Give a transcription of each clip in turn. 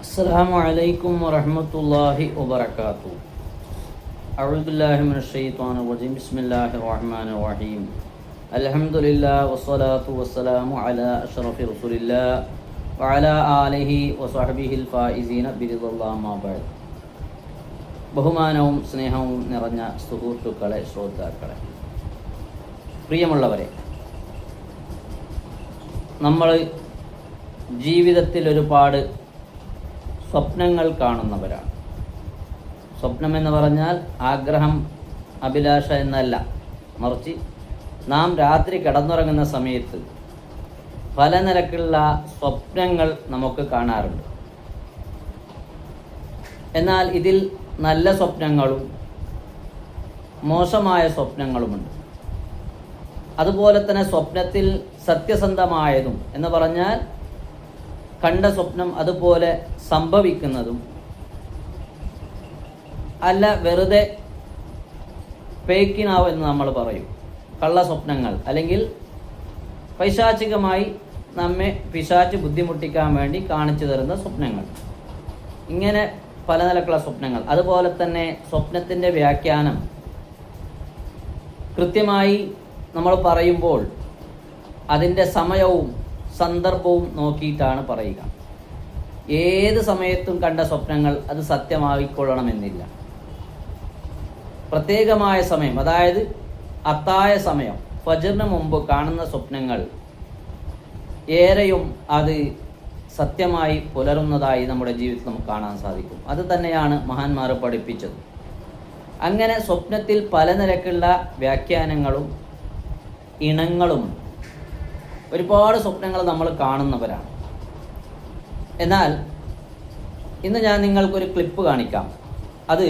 السلام عليكم ورحمة الله وبركاته. أعوذ بالله من الشيطان الرجيم. بسم الله الرحمن الرحيم. الحمد لله والصلاة والسلام على أشرف رسول الله وعلى آله وصحبه الفائزين برضا الله ما بعد. ബഹുമാനവും സ്നേഹവും നിറഞ്ഞ സുഹൃത്തുക്കളെ, ശ്രോതാക്കളെ, പ്രിയമുള്ളവരെ, നമ്മൾ ജീവിതത്തിൽ ഒരുപാട് സ്വപ്നങ്ങൾ കാണുന്നവരാണ്. സ്വപ്നമെന്ന് പറഞ്ഞാൽ ആഗ്രഹം, അഭിലാഷ എന്നല്ല, മറിച്ച് നാം രാത്രി കിടന്നുറങ്ങുന്ന സമയത്ത് പല നിരക്കുള്ള സ്വപ്നങ്ങൾ നമുക്ക് കാണാറുണ്ട്. എന്നാൽ ഇതിൽ നല്ല സ്വപ്നങ്ങളും മോശമായ സ്വപ്നങ്ങളുമുണ്ട്. അതുപോലെ തന്നെ സ്വപ്നത്തിൽ സത്യസന്ധമായതും എന്ന് പറഞ്ഞാൽ കണ്ട സ്വപ്നം അതുപോലെ സംഭവിക്കുന്നതും അല്ല, വെറുതെ ഫേക്കിനാവ് എന്ന് നമ്മൾ പറയും. കള്ള സ്വപ്നങ്ങൾ അല്ലെങ്കിൽ പൈശാചികമായി നമ്മെ പിശാച് ബുദ്ധിമുട്ടിക്കാൻ വേണ്ടി കാണിച്ചു തരുന്ന സ്വപ്നങ്ങൾ, ഇങ്ങനെ പല നിലക്കുള്ള സ്വപ്നങ്ങൾ. അതുപോലെ തന്നെ സ്വപ്നത്തിൻ്റെ വ്യാഖ്യാനം കൃത്യമായി നമ്മൾ പറയുമ്പോൾ അതിൻ്റെ സമയവും സന്ദർഭവും നോക്കിയിട്ടാണ് പറയുക. ഏത് സമയത്തും കണ്ട സ്വപ്നങ്ങൾ അത് സത്യമായിക്കൊള്ളണമെന്നില്ല. പ്രത്യേകമായ സമയം, അതായത് അത്തായ സമയം, ഫജ്റിന് മുമ്പ് കാണുന്ന സ്വപ്നങ്ങൾ ഏറെയും അത് സത്യമായി പുലരുന്നതായി നമ്മുടെ ജീവിതത്തിൽ നമുക്ക് കാണാൻ സാധിക്കും. അത് തന്നെയാണ് മഹാന്മാർ പഠിപ്പിച്ചത്. അങ്ങനെ സ്വപ്നത്തിൽ പല നിരക്കുള്ള വ്യാഖ്യാനങ്ങളും ഇനങ്ങളുമുണ്ട്. ഒരുപാട് സ്വപ്നങ്ങൾ നമ്മൾ കാണുന്നവരാണ്. എന്നാൽ ഇന്ന് ഞാൻ നിങ്ങൾക്കൊരു ക്ലിപ്പ് കാണിക്കാം. അത്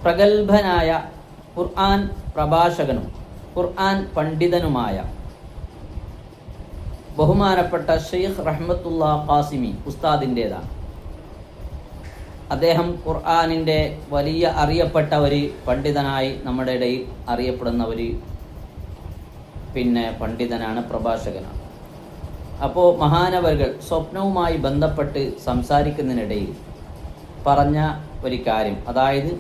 പ്രഗത്ഭനായ ഖുർആൻ പ്രഭാഷകനും ഖുർആൻ പണ്ഡിതനുമായ ബഹുമാനപ്പെട്ട ഷെയ്ഖ് റഹ്മത്തുള്ള ഖാസിമി ഉസ്താദിൻ്റേതാണ്. അദ്ദേഹം ഖുർആനിൻ്റെ വലിയ അറിയപ്പെട്ട ഒരു പണ്ഡിതനായി നമ്മുടെ ഇടയിൽ അറിയപ്പെടുന്ന ഒരു പണ്ഡിതനാണ്, പ്രഭാഷകനാണ്. അപ്പോൾ മഹാനവറുകൾ സ്വപ്നവുമായി ബന്ധപ്പെട്ട് സംസാരിക്കുന്നതിനിടയിൽ പറഞ്ഞ ഒരു കാര്യം, അതായത്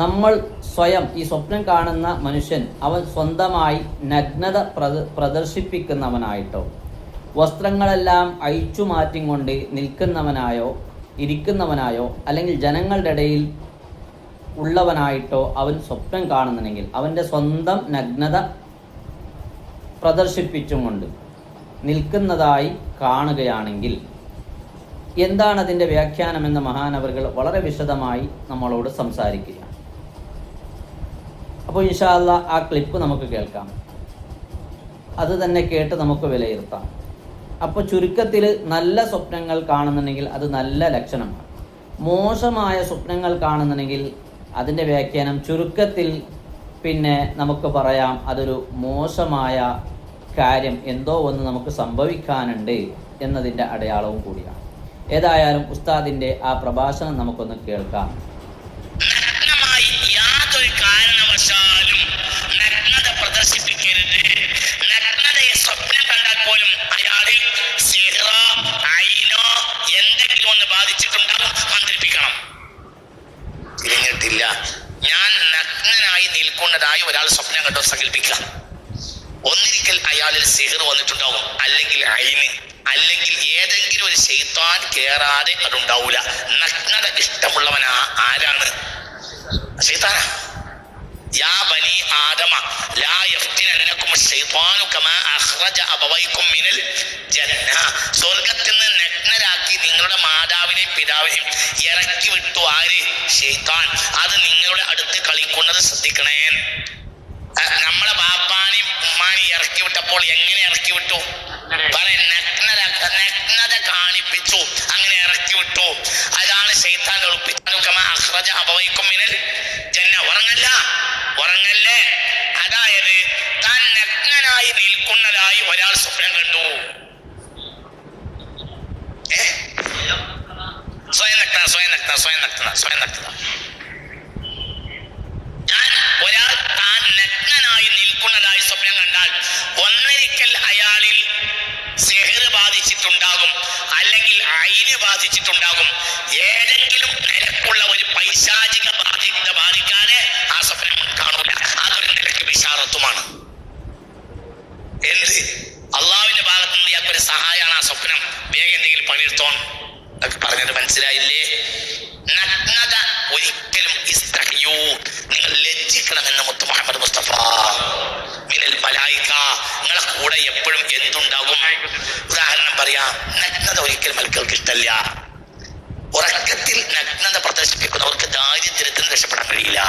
നമ്മൾ സ്വയം, ഈ സ്വപ്നം കാണുന്ന മനുഷ്യൻ, അവൻ സ്വന്തമായി നഗ്നത പ്രദർശിപ്പിക്കുന്നവനായിട്ടോ വസ്ത്രങ്ങളെല്ലാം അഴിച്ചു മാറ്റിക്കൊണ്ട് നിൽക്കുന്നവനായോ ഇരിക്കുന്നവനായോ അല്ലെങ്കിൽ ജനങ്ങളുടെ ഇടയിൽ ഉള്ളവനായിട്ടോ അവൻ സ്വപ്നം കാണുന്നുണ്ടെങ്കിൽ, അവൻ്റെ സ്വന്തം നഗ്നത പ്രദർശിപ്പിച്ചും കൊണ്ട് നിൽക്കുന്നതായി കാണുകയാണെങ്കിൽ എന്താണ് അതിൻ്റെ വ്യാഖ്യാനമെന്ന മഹാനവറുകൾ വളരെ വിശദമായി നമ്മളോട് സംസാരിക്കുക. അപ്പോൾ ഇൻഷാ അല്ലാഹ് ആ ക്ലിപ്പ് നമുക്ക് കേൾക്കാം. അത് തന്നെ കേട്ട് നമുക്ക് വിലയിരുത്താം. അപ്പോൾ ചുരുക്കത്തിൽ നല്ല സ്വപ്നങ്ങൾ കാണുന്നുണ്ടെങ്കിൽ അത് നല്ല ലക്ഷണമാണ്. മോശമായ സ്വപ്നങ്ങൾ കാണുന്നുണ്ടെങ്കിൽ അതിൻ്റെ വ്യാഖ്യാനം ചുരുക്കത്തിൽ നമുക്ക് പറയാം, അതൊരു മോശമായ കാര്യം, എന്തോ ഒന്ന് നമുക്ക് സംഭവിക്കാനുണ്ട് എന്നതിൻ്റെ അടയാളവും കൂടിയാണ്. ഏതായാലും ഉസ്താദിൻ്റെ ആ പ്രഭാഷണം നമുക്കൊന്ന് കേൾക്കാം. യാതൊരു കാരണവശാലും നഗ്നത പ്രദർശിപ്പിക്കരുത്. നഗ്നതയെ സ്വപ്നം കണ്ടാൽ പോലും അയാളിൽ സിഹ്റോ ഐനോ എന്തെങ്കിലും ഒന്ന് ബാധിച്ചിട്ടുണ്ടാകും, മന്ത്രിപ്പിക്കണം. തിരിഞ്ഞിട്ടില്ല, ഞാൻ നഗ്നനായി നിൽക്കുന്നതായി ഒരാൾ സ്വപ്നം കണ്ടോ സങ്കല്പിക്കുക. ഒന്നിരിക്കൽ അയാളിൽ സിഹർ വന്നിട്ടുണ്ടാവും, അല്ലെങ്കിൽ ഐന്, അല്ലെങ്കിൽ ഏതെങ്കിലും ഒരു ശൈത്താൻ കേറാതെ അതുണ്ടാവൂല. നഗ്നത ഇഷ്ടമുള്ളവൻ ആരാണ്? ശൈത്താന. യാ ബനി ആദമ ലാ യഫ്തിനന്നകും ശൈത്താനു കമാ അഖ്റജ അബവൈകും മിനൽ ജന്ന. സ്വർഗ്ഗത്തിൽ നിന്ന് നഗ്നരാക്കി നിങ്ങളുടെ മാതാവിനെയും പിതാവിനെയും ഇറക്കി വിട്ടു ആര്? ശൈത്താൻ. അത് നിങ്ങളുടെ അടുത്ത് കളിക്കുന്നത് ശ്രദ്ധിക്കണേ. നമ്മളെ ബാപ്പാനെയും ഉമ്മാനെയും ഇറക്കി വിട്ടപ്പോൾ എങ്ങനെ ഇറക്കി വിട്ടു? നഗ്നത കാണിപ്പിച്ചു, അങ്ങനെ ഇറക്കി വിട്ടു. അതാണ് ശൈത്താൻ അബവൈക്കും മിനൽ ജന്ന. ഉറങ്ങല്ലേ. അതായത് താൻ നഗ്നനായി നിൽക്കുന്നതായി ഒരാൾ സ്വപ്നം കണ്ടു. സ്വയം നഗ്നത. ഒരാൾ താൻ നഗ്നനായി നിൽക്കുന്നതായി സ്വപ്നം കണ്ടാൽ ഒന്നരിക്കൽ അയാളിൽ സിഹ്ർ ബാധിച്ചിട്ടുണ്ടാകും, അല്ലെങ്കിൽ അയിന് ബാധിച്ചിട്ടുണ്ടാകും. ഏതെങ്കിലും നിലക്കുള്ള ഒരു പൈശാചിക ബാധ്യത ബാധിക്കാതെ ആ സ്വപ്നം കാണൂല. അതൊരു നിലയ്ക്ക് വിശാറത്തുമാണ്. എന്ത് അള്ളാഹുവിന്റെ ഭാഗത്ത് നിന്ന് ഇയാൾക്കൊരു സഹായമാണ് ആ സ്വപ്നം. വേഗം എന്തെങ്കിലും പണിയെടുത്തോൺ എന്നൊക്കെ പറഞ്ഞത് മനസ്സിലായില്ലേ? നഗ്നത ഒരിക്കലും ഇസ്തഹ്യൂ, നിങ്ങൾ ലജ്ജിക്കണമെന്ന് മുത്ത് മുഹമ്മദ് മുസ്തഫ. മിനൽ മലായിക, നിങ്ങളെ കൂടെ എപ്പോഴും എന്തുണ്ടാകും? ഉദാഹരണം പറയാം, നഗ്നത ഒരിക്കലും മലക്കൾക്ക് ഇഷ്ടമല്ല. ഉറക്കത്തിൽ നഗ്നത പ്രദർശിപ്പിക്കുന്നവർക്ക് ദാരിദ്ര്യത്തിൽ രക്ഷപ്പെടാൻ കഴിയില്ല.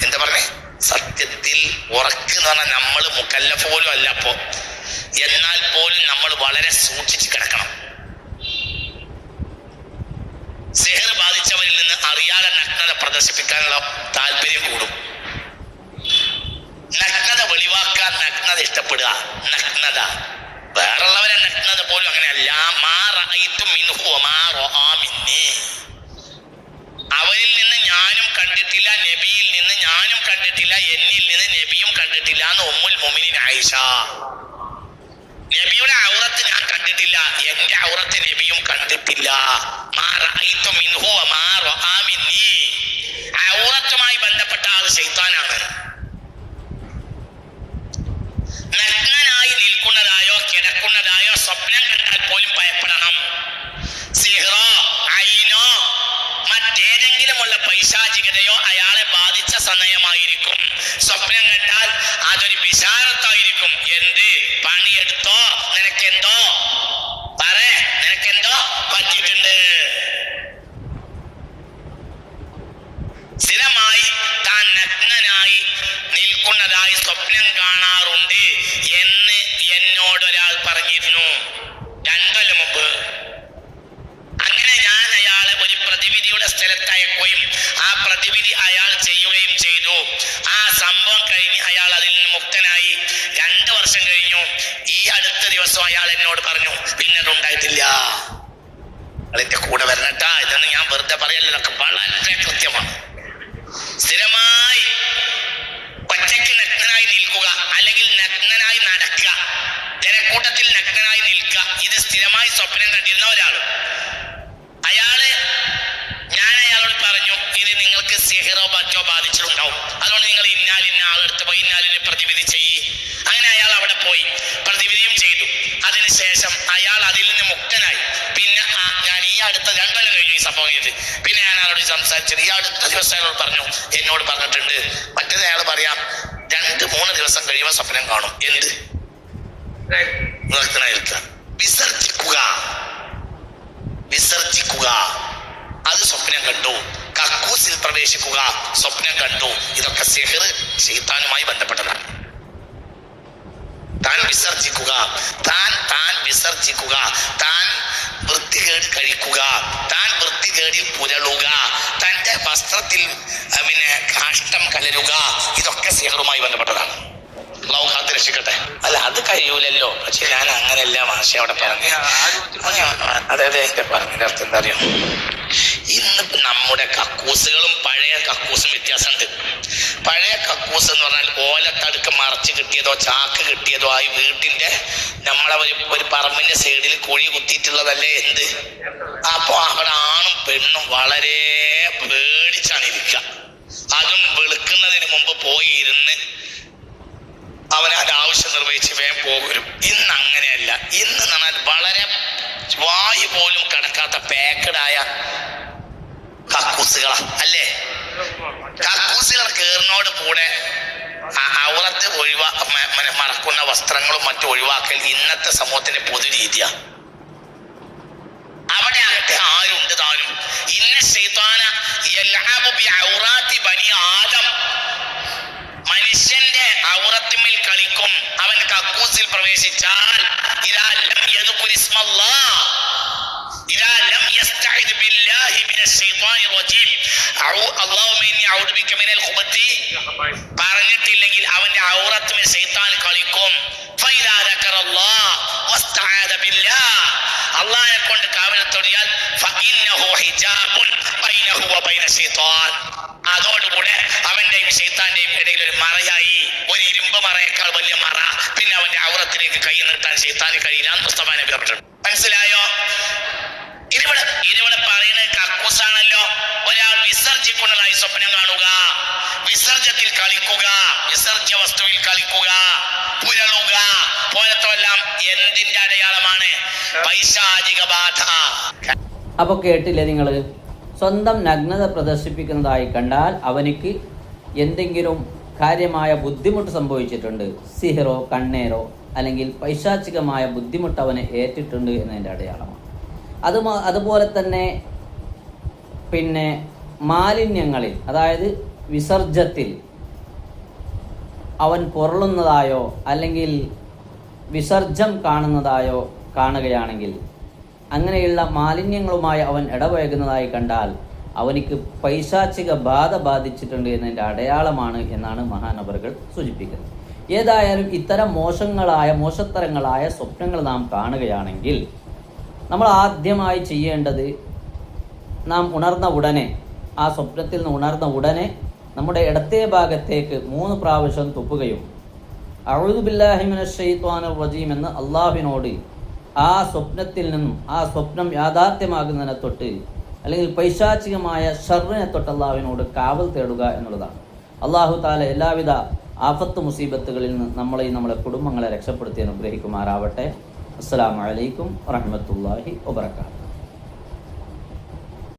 എന്താ പറഞ്ഞേ? സത്യത്തിൽ ഉറക്കെന്ന് പറഞ്ഞാൽ നമ്മൾ മുക്കല്ലഫ് പോലും അല്ല അപ്പോ, എന്നാൽ പോലും നമ്മൾ വളരെ സൂക്ഷിച്ച് കിടക്കണം. സിഹർ ബാധിച്ചവരിൽ നിന്ന് അറിയാതെ നഗ്നത പ്രദർശിപ്പിക്കാനുള്ള താല്പര്യം കൂടും. നഗ്നത വെളിവാക്കാൻ നഗ്നത ഇഷ്ടപ്പെടുക. നഗ്നത വേറുള്ളവരെ നഗ്നത പോലും അങ്ങനെയല്ല. അവരിൽ നിന്ന് ഞാനും കണ്ടിട്ടില്ല, നബിയിൽ നിന്ന് ഞാനും കണ്ടിട്ടില്ല, എന്നിൽ നിന്ന് നബിയും കണ്ടിട്ടില്ല എന്ന് ഉമ്മുൽ മുഅ്മിനീൻ ആയിഷ. നബിയുടെ ഔറത്ത് ഞാൻ കണ്ടിട്ടില്ല, എന്റെ ഔറത്ത് നബിയും കണ്ടിട്ടില്ല. ഔറത്തുമായി ബന്ധപ്പെട്ട ആൾ ശൈത്താനാണ്. നഗ്നനായി നിൽക്കുന്നതായോ കിടക്കുന്നതായോ സ്വപ്നം കണ്ടാൽ പോലും ഭയപ്പെടണം. സിഹ്റോ ഐനോ മറ്റേതെങ്കിലുമുള്ള പൈശാചികതയോ അയാളെ ബാധിച്ച സമയമായിരിക്കും. സ്വപ്നം കണ്ടാൽ അതൊരു വിശാരത്തായിരിക്കും. എന്ത് പണിയെടുത്തോ, നിനക്കെന്തോ നിനക്കെന്തോ പറ്റിയിട്ടുണ്ട്. സ്ഥിരമായി താൻ നഗ്നനായി നിൽക്കുന്നതായി സ്വപ്നം കാണാറുണ്ട് എന്ന് എന്നോടൊരാൾ പറഞ്ഞിരുന്നു 2 കൊല്ലം മുമ്പ്. അങ്ങനെ ഞാൻ അയാളെ ഒരു പ്രതിവിധിയുടെ സ്ഥലത്തയക്കുകയും ആ പ്രതിവിധി അയാൾ ചെയ്യുകയും ചെയ്തു. ആ സംഭവം കഴിഞ്ഞ് അയാൾ അതിൽ നിന്ന് മുക്തനായി. 2 വർഷം കഴിഞ്ഞു. ഈ അടുത്ത ദിവസം അയാൾ എന്നോട് പറഞ്ഞു, പിന്നെ അതുണ്ടായിട്ടില്ല. അതിന്റെ കൂടെ വരണട്ടാ, ഇതൊന്നും ഞാൻ വെറുതെ പറയല്ലോ, ഇതൊക്കെ വളരെ കൃത്യമാണ്. സ്ഥിരമായി ഒറ്റയ്ക്ക് നഗ്നനായി നിൽക്കുക, അല്ലെങ്കിൽ നഗ്നനായി നടക്കുക, ജനക്കൂട്ടത്തിൽ നഗ്നനായി നിൽക്കുക, ഇത് സ്ഥിരമായി സ്വപ്നം കണ്ടിരുന്ന ഒരാൾ. ഞാൻ അയാളോട് പറഞ്ഞു, ഇത് നിങ്ങൾക്ക് സിഹറോ മറ്റോ ബാധിച്ചിട്ടുണ്ടാവും, അതുകൊണ്ട് നിങ്ങൾ ഇന്നാലിന്ന ആളെടുത്ത് പോയി ഇന്നാലിനെ പ്രതിവിധി ചെയ്യ്. അങ്ങനെ അയാൾ അവിടെ പോയി പ്രതിവിധിയും ചെയ്തു. അതിനുശേഷം അയാൾ അതിൽ നിന്ന് മുക്തനായി. പിന്നെ ഞാൻ ഈ അടുത്ത 2 കൊല്ലം കഴിഞ്ഞു ഈ സംഭവം ചെയ്ത്. പിന്നെ ഞാൻ അയാളോട് സംസാരിച്ചത്, ഈ അടുത്ത ദിവസം അയാളോട് പറഞ്ഞു, എന്നോട് പറഞ്ഞിട്ടുണ്ട്. മറ്റേത് അയാൾ പറയാം, 2-3 ദിവസം കഴിയുമ്പോൾ സ്വപ്നം കാണും. എന്ത് നിർത്തനായിരിക്കുക, വിസർജിക്കുക. അത് സ്വപ്നം കണ്ടു. കക്കൂസിൽ പ്രവേശിക്കുക, സ്വപ്നം കണ്ടു. ഇതൊക്കെ സിഹ്ർ ശൈത്താനുമായി ബന്ധപ്പെട്ടതാണ്. താൻ വിസർജിക്കുക, താൻ വൃത്തികേട് കഴിക്കുക, താൻ വൃത്തികേടിൽ പുരളുക, തന്റെ വസ്ത്രത്തിൽ കാഷ്ടം കലരുക, ഇതൊക്കെ സിഹറുമായി ബന്ധപ്പെട്ടതാണ്. അല്ലാഹു കാത്ത് രക്ഷിക്കട്ടെ. അല്ല, അത് കഴിയൂലല്ലോ. പക്ഷെ ഞാൻ അങ്ങനെയല്ല മാഷെ അവിടെ പറഞ്ഞു. അതെ പറഞ്ഞതിന്റെ അർത്ഥം എന്താ അറിയാം? ഇന്ന് നമ്മുടെ കക്കൂസുകളും പഴയ കക്കൂസും വ്യത്യാസമുണ്ട്. പഴയ കക്കൂസ് എന്ന് പറഞ്ഞാൽ ഓലത്തടുക്ക് മറച്ച് കിട്ടിയതോ ചാക്ക് കിട്ടിയതോ ആയി വീട്ടിന്റെ നമ്മളെ ഒരു പറമ്പിന്റെ സൈഡിൽ കുഴി കുത്തിയിട്ടുള്ളതല്ലേ. എന്ത് അപ്പൊ അവിടെ ആണും പെണ്ണും വളരെ പേടിച്ചാണ് ഇരിക്കുക. അതും വെളുക്കുന്നതിന് മുമ്പ് പോയി ഇരുന്ന് അവനവന്റെ ആവശ്യം നിർവഹിച്ച് വേഗം പോകരും. ഇന്ന് അങ്ങനെയല്ല. ഇന്ന് പറഞ്ഞാൽ വളരെ വായു പോലും കിടക്കാത്ത പാക്കഡായ കക്കൂസുകളാ അല്ലേ? കക്കൂസുകൾ കയറിനോട് കൂടെ ഔറത്ത് മറക്കുന്ന വസ്ത്രങ്ങളും മറ്റും ഒഴിവാക്കൽ ഇന്നത്തെ സമൂഹത്തിന്റെ പൊതുരീതിയാണ്. അവിടെ ആകട്ടെ ആരുണ്ട് താനും. ഇന്ന ശൈത്താന യൽഅബു ബിഔറാത്തി ബനി ആദം, മനുഷ്യന്റെ ഔറത്തിന്മേൽ കളിക്കും. അവൻ കക്കൂസിൽ പ്രവേശിച്ചാൽ ഇദാ ലം യദ്കുർ ഇസ്മല്ലാഹ്, ഇദാ ലം യസ്തഇദ് ബില്ലാഹി മിനശ് ശൈത്വാനിർ റജീം, അല്ലാഹുമ്മ ഇന്നി അഊദു ബിക മിനൽ ഖുബത്തി പറഞ്ഞിട്ടില്ലെങ്കിൽ അവന്റെ ഔറത്തിന്മേൽ ശൈത്താൻ കളിക്കും. ഫഇദാ ദക്കറല്ലാഹ് വസ്തആദ ബില്ലാഹ്, അല്ലാഹയെ കൊണ്ട് കാവൽ തൊടിയാൽ ഫഇന്നഹു ഹിജാബുൻ ബൈനഹു വബൈന ശൈത്താൻ, അതോടുകൂടെ അവന്റെയും ശൈത്താന്റെയും ഇടയിൽ ഒരു മറയായി, ഒരു ഇരുമ്പ് മറയേക്കാൾ വലിയ മറ. പിന്നെ അവന്റെ ഔറത്തിലേക്ക് കൈ നിർത്താൻ ശൈത്താന് കഴിയില്ല. മുസ്തഫ നബി പറഞ്ഞിട്ടുണ്ട്. മനസ്സിലായോ? കളിക്കുക, വിസർജ്യ വസ്തുവിൽ കളിക്കുക, പുരളുക പോലത്തെല്ലാം എന്തിന്റെ അടയാളമാണ്? പൈശാചിക ബാധ. അപ്പോൾ കേട്ടില്ലേ നിങ്ങൾ? സ്വന്തം നഗ്നത പ്രദർശിപ്പിക്കുന്നതായി കണ്ടാൽ അവനിക്ക് എന്തെങ്കിലും കാര്യമായ ബുദ്ധിമുട്ട് സംഭവിച്ചിട്ടുണ്ട്, സിഹിറോ കണ്ണേരോ അല്ലെങ്കിൽ പൈശാചികമായ ബുദ്ധിമുട്ട് അവനെ ഏറ്റിട്ടുണ്ട് എന്നതിൻ്റെ അടയാളമാണ്. അതുപോലെ തന്നെ പിന്നെ മാലിന്യങ്ങളിൽ, അതായത് വിസർജ്യത്തിൽ അവൻ പൊറളുന്നതായോ അല്ലെങ്കിൽ വിസർജ്യം കാണുകയാണെങ്കിൽ, അങ്ങനെയുള്ള മാലിന്യങ്ങളുമായി അവൻ ഇടപഴകുന്നതായി കണ്ടാൽ അവനിക്ക് പൈശാചിക ബാധ ബാധിച്ചിട്ടുണ്ട് എന്നതിൻ്റെ അടയാളമാണ് എന്നാണ് മഹാനവറുകൾ സൂചിപ്പിക്കുന്നത്. ഏതായാലും ഇത്തരം മോശത്തരങ്ങളായ സ്വപ്നങ്ങൾ നാം കാണുകയാണെങ്കിൽ നമ്മൾ ആദ്യമായി ചെയ്യേണ്ടത്, നാം ഉണർന്ന ഉടനെ, ആ സ്വപ്നത്തിൽ നിന്ന് ഉണർന്ന ഉടനെ നമ്മുടെ ഇടത്തെ ഭാഗത്തേക്ക് 3 പ്രാവശ്യം തുപ്പുകയും അഊദു ബില്ലാഹി മിനശ് ശൈത്വാനിർ റജീം എന്ന് അള്ളാഹുവിനോട് ആ സ്വപ്നത്തിൽ നിന്നും, ആ സ്വപ്നം യാഥാർത്ഥ്യമാകുന്നതിനെ തൊട്ട് അല്ലെങ്കിൽ പൈശാചികമായ ഷർറിനെ തൊട്ട് അള്ളാഹുവിനോട് കാവൽ തേടുക എന്നുള്ളതാണ്. അള്ളാഹു താല എല്ലാവിധ ആഫത്ത് മുസീബത്തുകളിൽ നിന്ന് നമ്മളെയും നമ്മളെ കുടുംബങ്ങളെ രക്ഷപ്പെടുത്തി അനുഗ്രഹിക്കുമാറാവട്ടെ. അസ്സലാമു അലൈക്കും വറഹ്മത്തുള്ളാഹി വബറകാതുഹു.